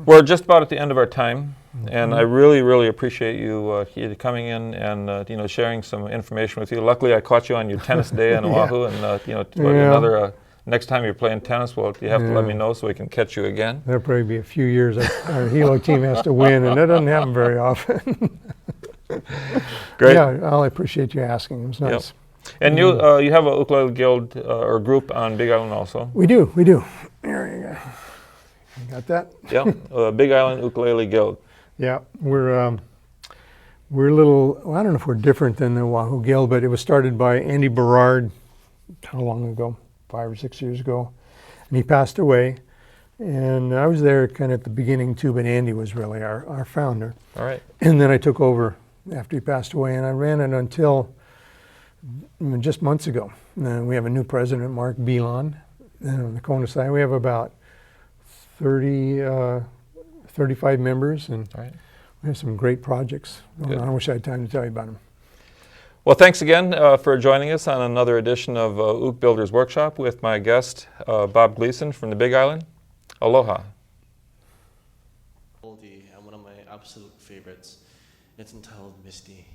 We're just about at the end of our time, and I really, really appreciate you coming in and sharing some information with you. Luckily, I caught you on your tennis day in Oahu, and another next time you're playing tennis, well, you have to let me know so we can catch you again. There'll probably be a few years our Hilo team has to win, and that doesn't happen very often. Great. Yeah, I appreciate you asking. It was nice. Yep. And you have a ukulele guild or group on Big Island also. We do. There you go. You got that? Yeah, Big Island Ukulele Guild. Yeah, we're a little. Well, I don't know if we're different than the Oahu Guild, but it was started by Andy Berard. How long ago? 5 or 6 years ago, and he passed away. And I was there kind of at the beginning too, but Andy was really our founder. All right. And then I took over after he passed away, and I ran it until just months ago. And we have a new president, Mark Belon, and on the Kona side we have about 35 members, and All right. we have some great projects going Good. on. I wish I had time to tell you about them. Well, thanks again for joining us on another edition of Ook Builders Workshop with my guest, Bob Gleason from the Big Island. Aloha. Oldie and one of my absolute favorites. It's entitled Misty.